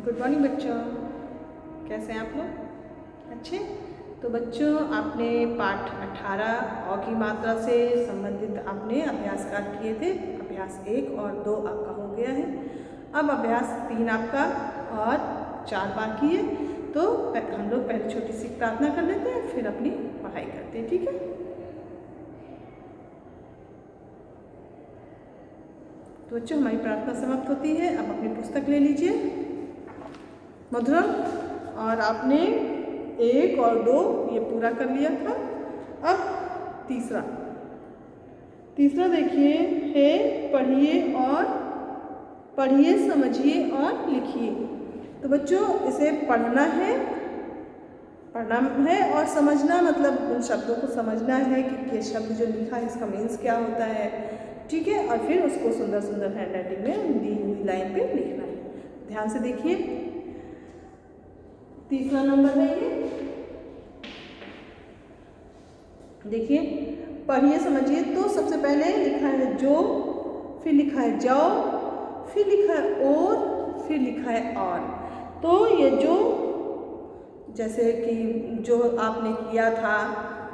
Good morning बच्चों, कैसे हैं आप लोग? अच्छे। तो बच्चों, आपने पाठ 18 अ की मात्रा से संबंधित आपने अभ्यास कार्य किए थे। अभ्यास 1 और 2 आपका हो गया है। अब अभ्यास 3 आपका और 4 बाकी है। तो हम लोग पहले छोटी सी प्रार्थना कर लेते हैं, फिर अपनी पढ़ाई करते हैं, ठीक है? तो बच्चों, हमारी प्रार्थना समाप्त होती है। अब अपनी पुस्तक ले लीजिए मधुरम, और आपने 1 और 2 ये पूरा कर लिया था। अब तीसरा देखिए है पढ़िए समझिए और लिखिए। तो बच्चों, इसे पढ़ना है और समझना, मतलब उन शब्दों को समझना है कि ये शब्द जो लिखा है इसका मीन्स क्या होता है, ठीक है? और फिर उसको सुंदर सुंदर हैंड राइटिंग में दी हुई लाइन पे लिखना है। ध्यान से देखिए, तीसरा नंबर है ये। देखिए, पढ़िए समझिए। तो सबसे पहले लिखा है जो, फिर लिखा है जाओ, फिर लिखा है और, फिर लिखा है और। तो ये जो, जैसे कि जो आपने किया था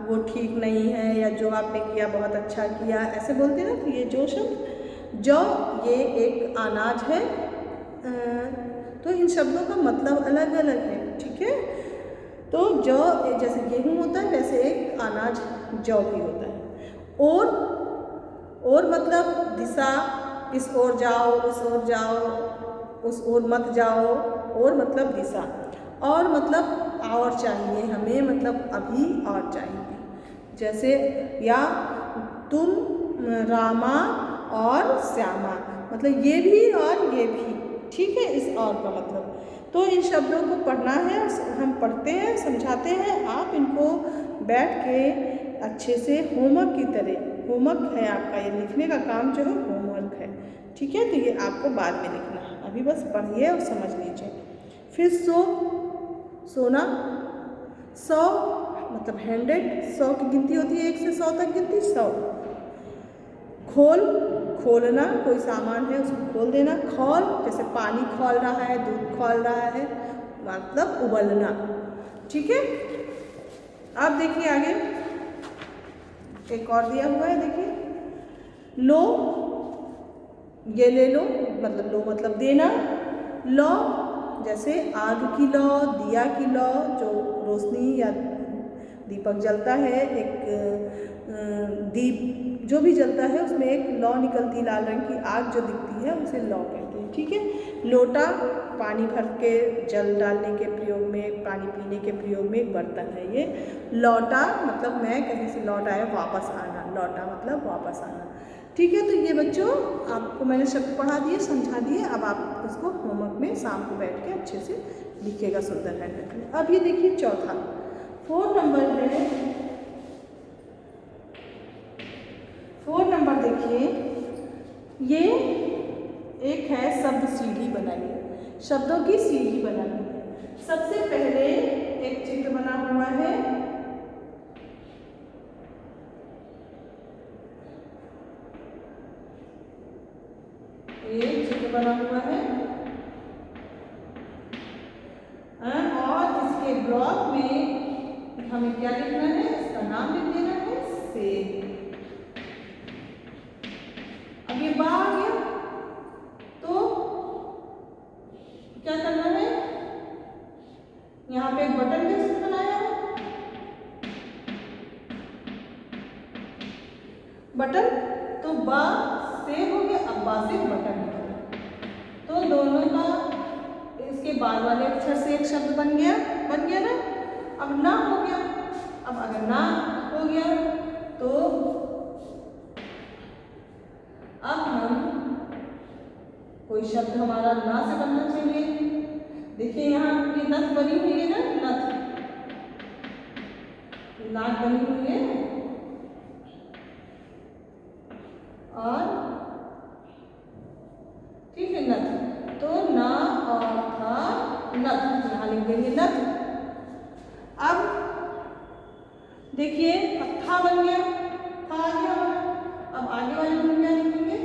वो ठीक नहीं है, या जो आपने किया बहुत अच्छा किया, ऐसे बोलते हैं ना। तो ये जो शब्द जो, ये एक अनाज है। तो इन शब्दों का मतलब अलग अलग है, ठीक है? तो जौ जैसे गेहूँ होता है, वैसे एक अनाज जौ भी होता है। और मतलब दिशा, इस ओर जाओ, उस ओर जाओ, उस ओर मत जाओ। और मतलब दिशा, और मतलब और चाहिए हमें, मतलब अभी और चाहिए। जैसे या तुम रामा और श्यामा, मतलब ये भी और ये भी, ठीक है? इस और का मतलब। तो इन शब्दों को पढ़ना है, हम पढ़ते हैं, समझाते हैं। आप इनको बैठ के अच्छे से होमवर्क की तरह, होमवर्क है आपका, ये लिखने का काम जो है होमवर्क है, ठीक है? तो ये आपको बाद में लिखना है, अभी बस पढ़िए और समझ लीजिए। फिर सोना, 100 मतलब 100, 100 की गिनती होती है, 1 से 100 तक गिनती 100। खोलना, कोई सामान है उसको खोल देना। खौल, जैसे पानी खौल रहा है, दूध खौल रहा है, मतलब उबलना, ठीक है? अब देखिए आगे एक और दिया हुआ है, देखिए। लो, ये ले लो, मतलब लो मतलब देना। लौ, जैसे आग की लौ, दिया की लौ, जो रोशनी या दीपक जलता है, एक दीप जो भी जलता है उसमें एक लौ निकलती, लाल रंग की आग जो दिखती है उसे लौ कहते हैं, ठीक है? लोटा, पानी भर के जल डालने के प्रयोग में, पानी पीने के प्रयोग में एक बर्तन है ये। लौटा मतलब मैं कहीं से लौट आया, वापस आना। लौटा मतलब वापस आना, ठीक है? तो ये बच्चों, आपको मैंने शब्द पढ़ा दिए, समझा दिए। अब आप इसको होमवर्क में शाम को बैठ के अच्छे से लिखिएगा सुंदर हैंडराइटिंग में। अब ये देखिए चौथा 4 नंबर है। 4 नंबर देखिए, ये एक है शब्द सीढ़ी बनाइए, शब्दों की सीढ़ी बनाइए। सबसे पहले एक चित्र बना हुआ है, एक चित्र बना हुआ है, और इसके ब्लॉक में हमें क्या लिखना है, इसका नाम लिख देना है सेब। अब ये बा आ गया, तो क्या करना है, यहाँ पे एक बटन का चित्र बनाया है। बटन, तो बा सेब हो गया। अब बा से बटन हो गया, तो दोनों का इसके बाद वाले अक्षर से एक शब्द बन गया ना। अब ना हो गया। अब अगर ना हो गया तो अब हम कोई शब्द हमारा ना से बनना चाहिए। देखिए यहाँ ये नथ बनी हुई है ना, नथ, नाक बनी हुई है, और ठीक है नथ, तो ना और था नथ, यहाँ लिख देंगे नथ। अब देखिए, अब था बन गया, था आ गया। अब आगे वाले में क्या लिखेंगे,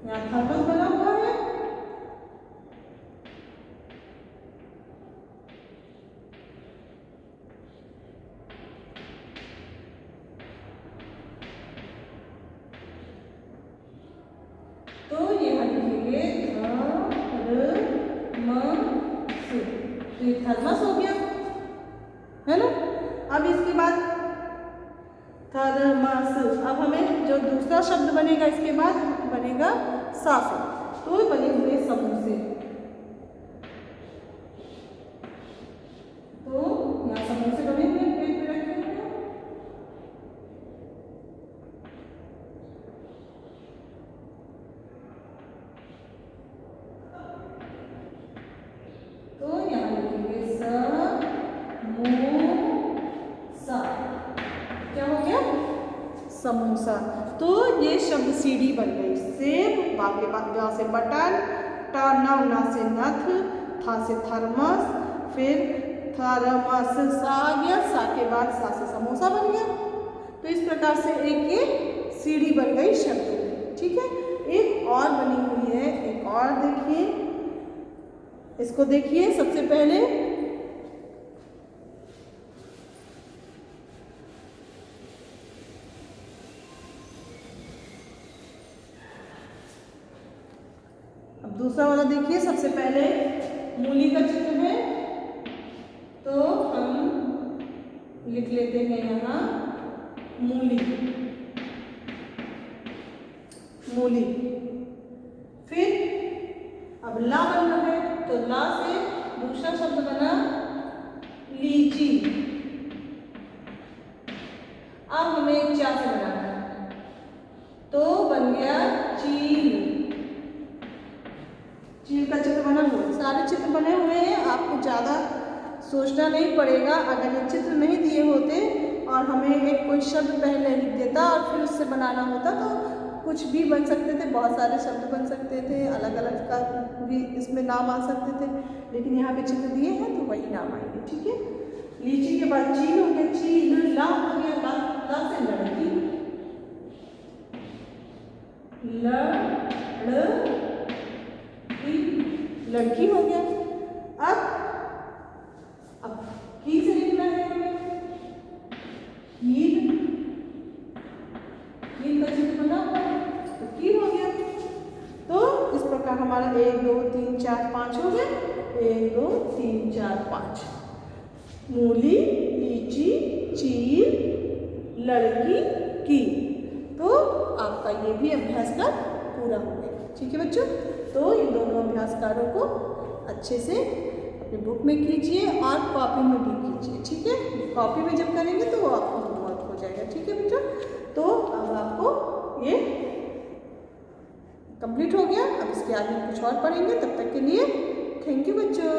यहाँ थर्मस बना हुआ है, तो ये थर्मस हो गया, है ना। अब इसके बाद थर्मस, अब हमें जो दूसरा शब्द बनेगा इसके बाद बनेगा साफे। तो बने हुए समोसे, तो यहाँ समोसे बने हुए प्लेट पे रखे हुए हैं। तो यहाँ लिखेंगे समोसा। क्या हो गया? समोसा। तो ये शब्द सीढ़ी बन गई। सेब, बाप के बाद बा से बटन, टा ना से नथ, था से थर्मस, फिर थर्मस सा आ गया, सा के बाद सा से समोसा बन गया। तो इस प्रकार से एक ये सीढ़ी बन गई शब्दों की। ठीक है, एक और बनी हुई है, एक और देखिए, इसको देखिए। सबसे पहले अब दूसरा वाला देखिए। सबसे पहले मूली का चित्र है, तो हम लिख लेते हैं यहाँ मूली, मूली। फिर अब ला बन रहा है, तो ला से दूसरा शब्द बना लीची। अब हमें चा से बनाना है, तो बन गया चील। चील का चित्र बना हुआ है। सारे चित्र बने हुए हैं, आपको ज़्यादा सोचना नहीं पड़ेगा। अगर ये चित्र नहीं दिए होते और हमें एक कोई शब्द पहले लिख देता और फिर उससे बनाना होता तो कुछ भी बन सकते थे, बहुत सारे शब्द बन सकते थे, अलग अलग का भी इसमें नाम आ सकते थे, लेकिन यहाँ पे चित्र दिए हैं तो वही नाम आएंगे। ठीक है, लीची के बाद चील हो गया, चील। ला हो गया, ला से लड़की, लड़की हो गया। अब की से लिखना है हमें, कील, कील का चित्र बना हुआ है, तो कील हो गया। तो इस प्रकार हमारा 1 2 3 4 5 हो गया। 1 2 3 4 5, मूली, लीची, चील, लड़की, की। तो आपका ये भी अभ्यास का पूरा हो गया। ठीक है बच्चों, तो इन दोनों अभ्यास कार्यों को अच्छे से अपनी बुक में कीजिए और कॉपी में भी कीजिए। ठीक है, कॉपी में जब करेंगे तो वो आपको होमवर्क हो जाएगा। ठीक है बेटा, तो अब आपको ये कंप्लीट हो गया। अब इसके आगे कुछ और पढ़ेंगे, तब तक के लिए थैंक यू बच्चों।